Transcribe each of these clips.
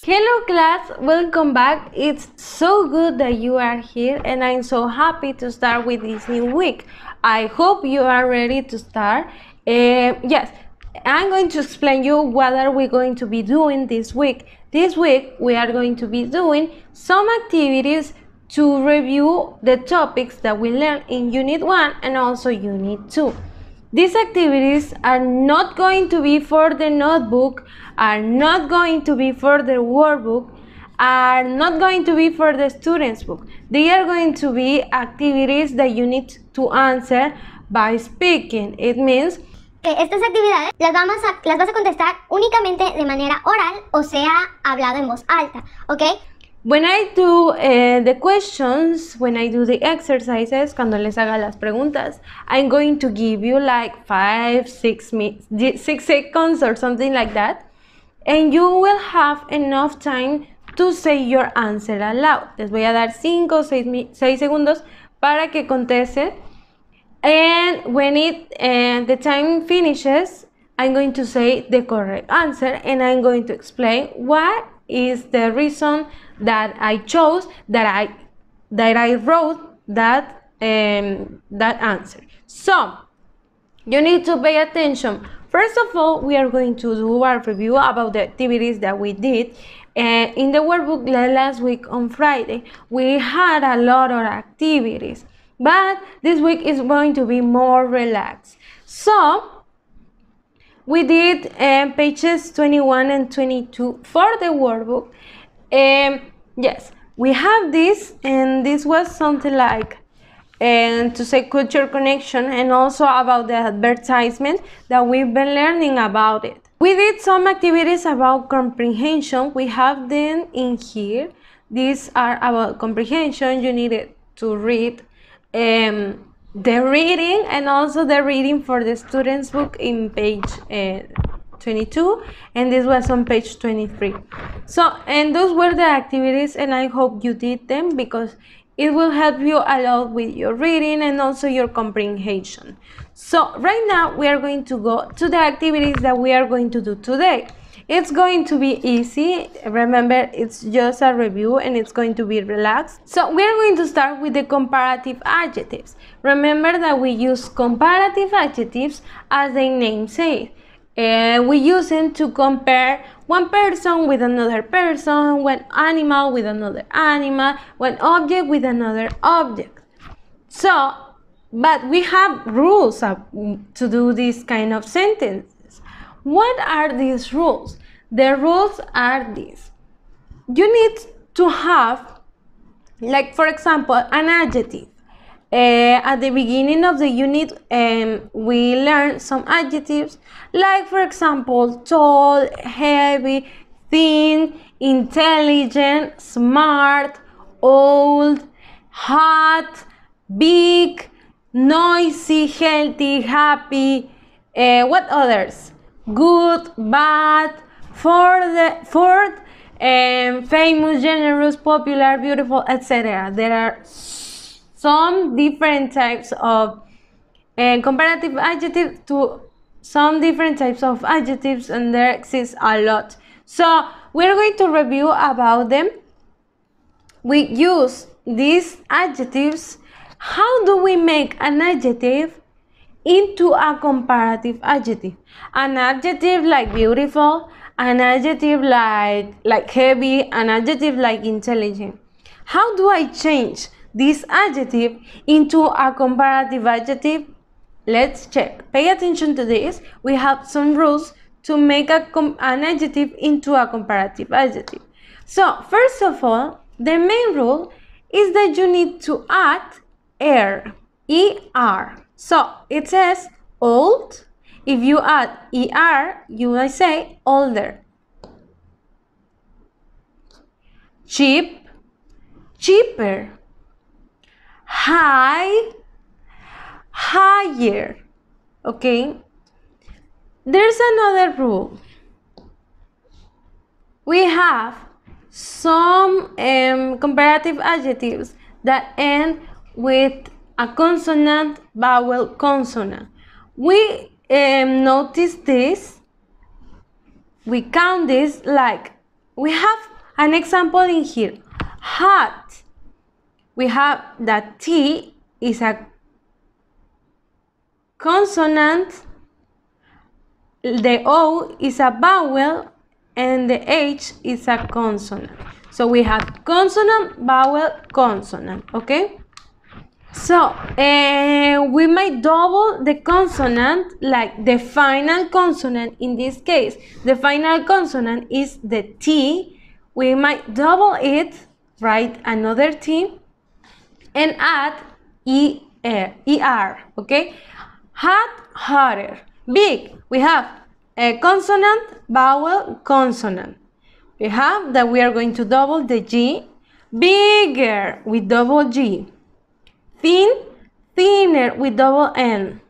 Hello class, welcome back. It's so good that you are here and I'm so happy to start with this new week. I hope you are ready to start. Yes, I'm going to explain you what are we going to be doing this week. This week we are going to be doing some activities to review the topics that we learned in Unit 1 and also Unit 2. These activities are not going to be for the notebook, are not going to be for the workbook, are not going to be for the student's book. They are going to be activities that you need to answer by speaking. It means que estas actividades las vas a contestar únicamente de manera oral, o sea, hablado en voz alta, ¿ok? when I do the questions, when I do the exercises, cuando les haga las preguntas, I'm going to give you like 6 seconds or something like that. And you will have enough time to say your answer aloud. Les voy a dar 5 o 6 segundos para que conteste. And when the time finishes, I'm going to say the correct answer and I'm going to explain what is the reason that I chose, that I wrote that answer. So you need to pay attention. First of all, we are going to do a review about the activities that we did in the workbook last week on Friday. We had a lot of activities, but this week is going to be more relaxed. So we did pages 21 and 22 for the workbook. Yes, we have this, and this was something like to say culture connection and also about the advertisement that we've been learning about it. We did some activities about comprehension. We have them in here. These are about comprehension. You needed to read the reading and also the reading for the student's book in page 22, and this was on page 23. So, and those were the activities, and I hope you did them because it will help you a lot with your reading and also your comprehension. So right now we are going to go to the activities that we are going to do today. It's going to be easy. Remember, it's just a review and it's going to be relaxed. So we are going to start with the comparative adjectives. Remember that we use comparative adjectives as the name says. We use them to compare one person with another person, one animal with another animal, one object with another object. So, but we have rules to do this kind of sentences. What are these rules? The rules are these. You need to have, like for example, an adjective. At the beginning of the unit, we learned some adjectives, like for example, tall, heavy, thin, intelligent, smart, old, hot, big, noisy, healthy, happy. What others? Good, bad, fourth, famous, generous, popular, beautiful, etc. There are some different types of comparative adjectives to some different types of adjectives, and there exists a lot. So we're going to review about them. We use these adjectives. How do we make an adjective into a comparative adjective? An adjective like beautiful, an adjective like heavy, an adjective like intelligent. How do I change this adjective into a comparative adjective? Let's check. Pay attention to this. We have some rules to make an adjective into a comparative adjective. So, first of all, the main rule is that you need to add er, er. So, it says old. If you add er, you will say older. Cheap, cheaper. High, higher. Okay, there's another rule. We have some comparative adjectives that end with a consonant, vowel, consonant. We notice this, we count this like we have an example in here. Hot. We have that T is a consonant, the O is a vowel, and the H is a consonant. So we have consonant, vowel, consonant, okay? So we might double the consonant, like the final consonant in this case. The final consonant is the T. We might double it, write another T, and add ER, okay? Hot, hotter. Big, we have a consonant, vowel, consonant. We have that we are going to double the G. Bigger with double G. Thin, thinner with double N.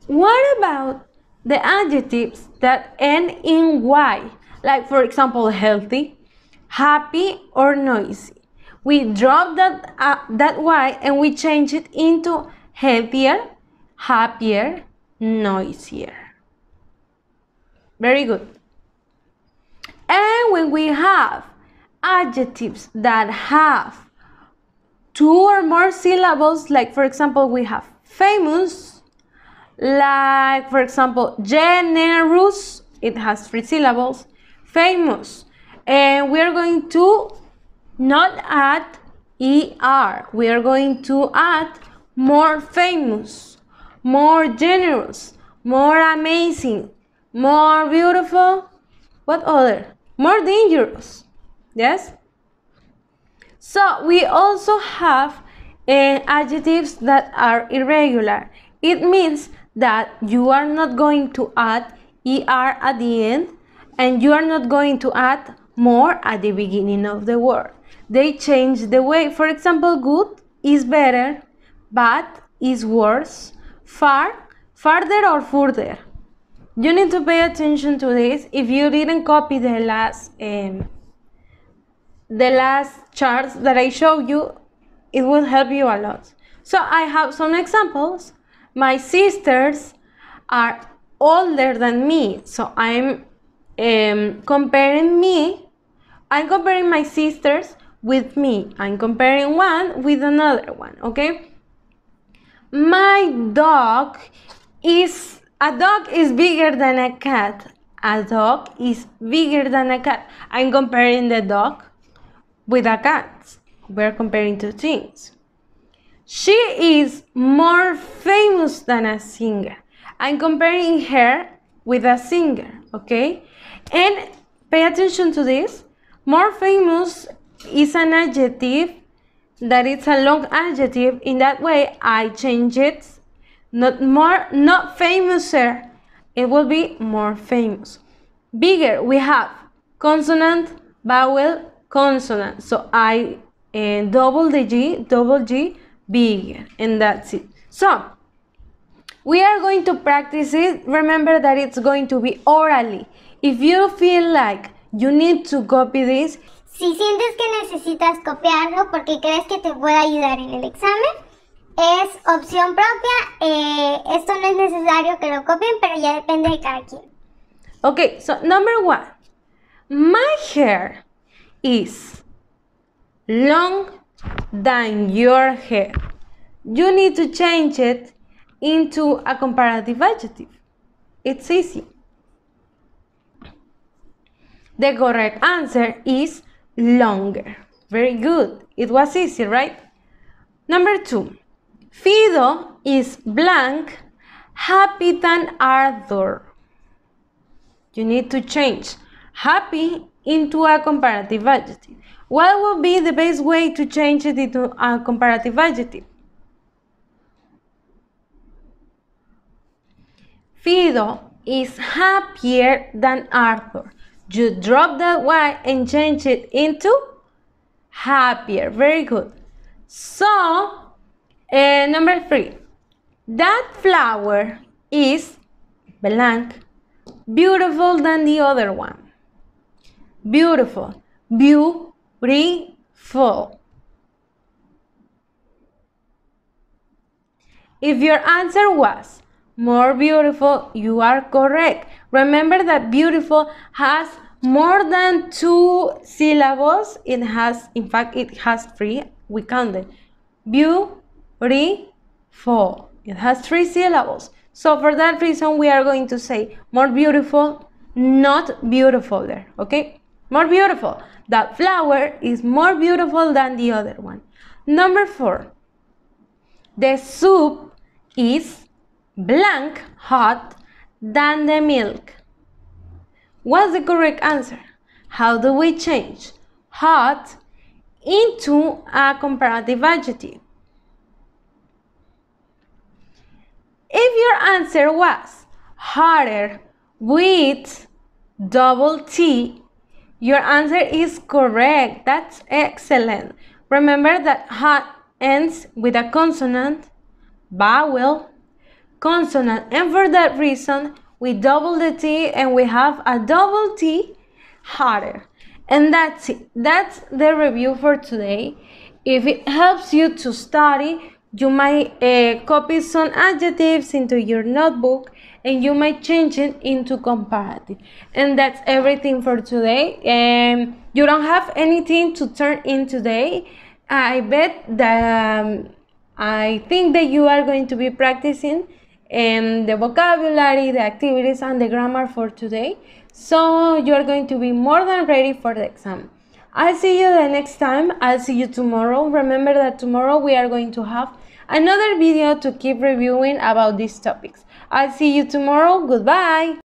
What about the adjectives that end in Y? Like, for example, healthy, happy, or noisy. We drop that Y and we change it into healthier, happier, noisier. Very good. And when we have adjectives that have 2 or more syllables, like for example we have famous, like for example generous, it has 3 syllables, famous, and we are going to not add ER, we are going to add more famous, more generous, more amazing, more beautiful, what other? More dangerous, yes? So we also have adjectives that are irregular. It means that you are not going to add ER at the end and you are not going to add more at the beginning of the word. They change the way. For example, good is better, bad is worse, far, farther or further. You need to pay attention to this. If you didn't copy the last charts that I showed you, it will help you a lot. So I have some examples. My sisters are older than me, so I'm comparing my sisters with me. I'm comparing one with another one, okay? A dog is bigger than a cat. A dog is bigger than a cat. I'm comparing the dog with a cat. We're comparing 2 things. She is more famous than a singer. I'm comparing her with a singer, okay? And pay attention to this. More famous is an adjective that it's a long adjective. In that way, I change it. Not famouser. It will be more famous. Bigger, we have consonant, vowel, consonant. So I double G, bigger, and that's it. So we are going to practice it. Remember that it's going to be orally. If you feel like you need to copy this, si sientes que necesitas copiarlo porque crees que te puede ayudar en el examen, es opción propia. Esto no es necesario que lo copien, pero ya depende de cada quien. Okay, so number 1. My hair is long than your hair. You need to change it into a comparative adjective. It's easy. The correct answer is longer. Very good. It was easy, right? Number 2. Fido is blank, happy than Arthur. You need to change happy into a comparative adjective. What would be the best way to change it into a comparative adjective? Fido is happier than Arthur. You drop that Y and change it into happier. Very good. So, number 3. That flower is blank, beautiful than the other one. Beautiful. Beautiful. If your answer was more beautiful, you are correct. Remember that beautiful has more than 2 syllables. It has, in fact, it has 3. We counted. Beautiful. It has 3 syllables. So for that reason, we are going to say more beautiful, not beautiful there, okay? More beautiful. That flower is more beautiful than the other one. Number 4. The soup is blank hot than the milk. What's the correct answer? How do we change hot into a comparative adjective? If your answer was hotter with double T, your answer is correct. That's excellent. Remember that hot ends with a consonant, vowel, consonant, and for that reason we double the T and we have a double T, hotter. And that's it. That's the review for today. If it helps you to study, you might copy some adjectives into your notebook and you might change it into comparative. And that's everything for today. You don't have anything to turn in today. I bet that I think that you are going to be practicing the vocabulary, the activities, and the grammar for today. So you are going to be more than ready for the exam. I'll see you the next time. I'll see you tomorrow. Remember that tomorrow we are going to have another video to keep reviewing about these topics. I'll see you tomorrow. Goodbye.